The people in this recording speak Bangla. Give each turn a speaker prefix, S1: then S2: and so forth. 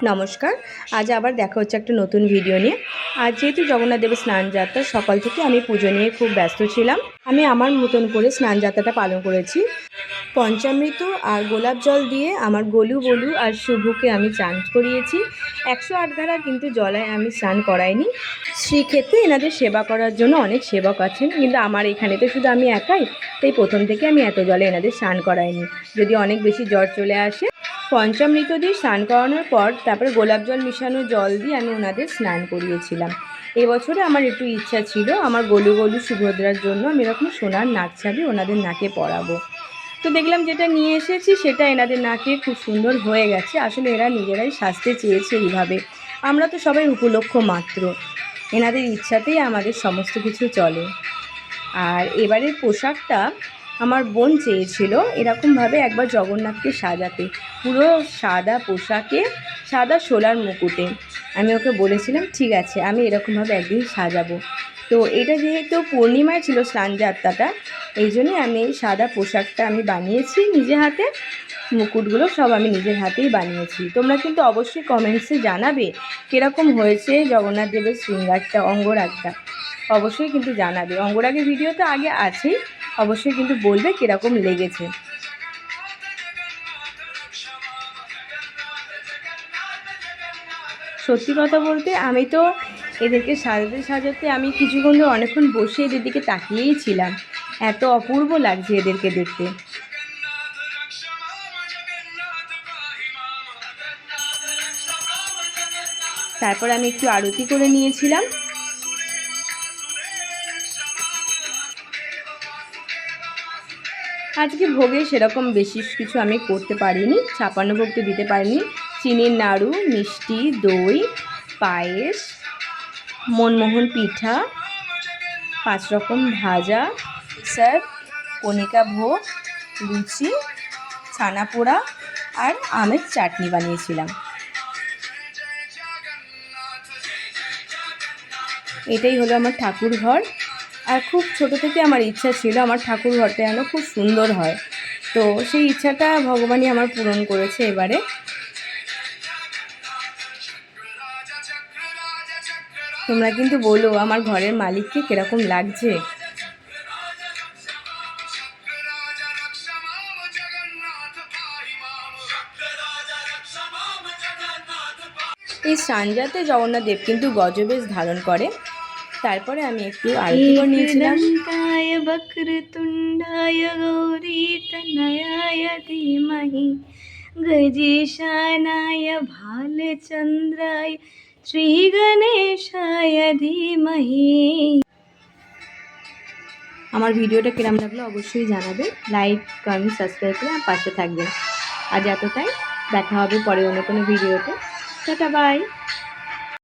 S1: নমস্কার। আজ আবার দেখা হচ্ছে একটা নতুন ভিডিও নিয়ে। আজ যেহেতু জগন্নাথ দেবের স্নানযাত্রা, সকাল থেকে আমি পুজো নিয়ে খুব ব্যস্ত ছিলাম। আমি আমার মতন করে স্নানযাত্রাটা পালন করেছি। পঞ্চামৃত আর গোলাপ জল দিয়ে আমার গোলু বলু আর শুভকে আমি চান করিয়েছি। 108 ঘাড়া কিন্তু জলায় আমি স্নান করাইনি। শ্রীক্ষেত্রে এনাদের সেবা করার জন্য অনেক সেবক আছেন, কিন্তু আমার এখানে তো শুধু আমি একাই, তাই প্রথম থেকে আমি এত জলে এনাদের স্নান করাইনি। যদি অনেক বেশি জ্বর চলে আসে, পঞ্চামৃত দিয়ে স্নান করানোর পর তারপরে গোলাপ জল মিশানো জল দিয়ে আমি ওনাদের স্নান করিয়েছিলাম। এবছরে আমার একটু ইচ্ছা ছিল আমার গোলু গোলু সুভদ্রার জন্য আমি এরকম সোনার নাক ছাবি ওনাদের নাকে পরাবো। তো দেখলাম যেটা নিয়ে এসেছি সেটা এনাদের নাকে খুব সুন্দর হয়ে গেছে। আসলে এরা নিজেরাই সাজতে চেয়েছে এইভাবে, আমরা তো সবাই উপলক্ষ মাত্র, এনাদের ইচ্ছাতেই আমাদের সমস্ত কিছু চলে। আর এবারের পোশাকটা আমার বোন চেয়েছিল এরকমভাবে একবার জগন্নাথকে সাজাতে, পুরো সাদা পোশাকে, সাদা শোলার মুকুটে। আমি ওকে বলেছিলাম ঠিক আছে, আমি এরকমভাবে একদিন সাজাবো। তো এটা যেহেতু পূর্ণিমায় ছিল স্নানযাত্রাটা, এই জন্যই আমি এই সাদা পোশাকটা আমি বানিয়েছি নিজে হাতে। মুকুটগুলো সব আমি নিজের হাতেই বানিয়েছি। তোমরা কিন্তু অবশ্যই কমেন্টসে জানাবে কীরকম হয়েছে জগন্নাথ দেবের শৃঙ্গারটা, অঙ্গরাগটা অবশ্যই কিন্তু জানাবে। অঙ্গরাগের ভিডিও তো আগে আছেই, অবশ্যই কিন্তু বলবে কীরকম লেগেছে। সত্যি কথা বলতে আমি তো এদেরকে সাজাতে সাজাতে আমি কিছুক্ষণ ধরে অনেকক্ষণ বসে এদের দিকে তাকিয়েই ছিলাম, এত অপূর্ব লাগছে এদেরকে দেখতে। তারপর আমি একটু আরতি করে নিয়েছিলাম। আজকে ভোগে সেরকম বেশি কিছু আমি করতে পারিনি, 56 ভোগ তো দিতে পারিনি। চিনির নাড়ু, মিষ্টি, দই, পায়েস, মনমোহন পিঠা, 5 রকম ভাজা, স্যার কণিকা ভোগ, লুচি, ছানা পোড়া আর আমের চাটনি বানিয়েছিলাম। এটাই হলো আমার ঠাকুর ঘর। আর খুব ছোট থেকে আমার ইচ্ছা ছিল আমার ঠাকুর ঘরটা যেন খুব সুন্দর হয়, তো সেই ইচ্ছাটা ভগবানই আমার পূরণ করেছে এবারে। তোমরা কিন্তু বলো আমার ঘরের মালিককে কীরকম লাগছে। এই স্নানযাত্রায় জগন্নাথ দেব কিন্তু গজবেশ ধারণ করে। তারপরে আমি একটু আরতি করে নিয়েছিলাম। বক্রতুণ্ডায় গৌরী তনয়ায় ধীমহি গজেশানায় ভালচন্দ্রায় শ্রী গণেশায় ধীমহি। আমার ভিডিওটা কিরম লাগলো অবশ্যই জানাবে, লাইক কমেন্ট সাবস্ক্রাইব করে আমার পাশে থাকবেন। আজ এতটাই, দেখা হবে পরে অন্য কোনো ভিডিওতে। Tata bye.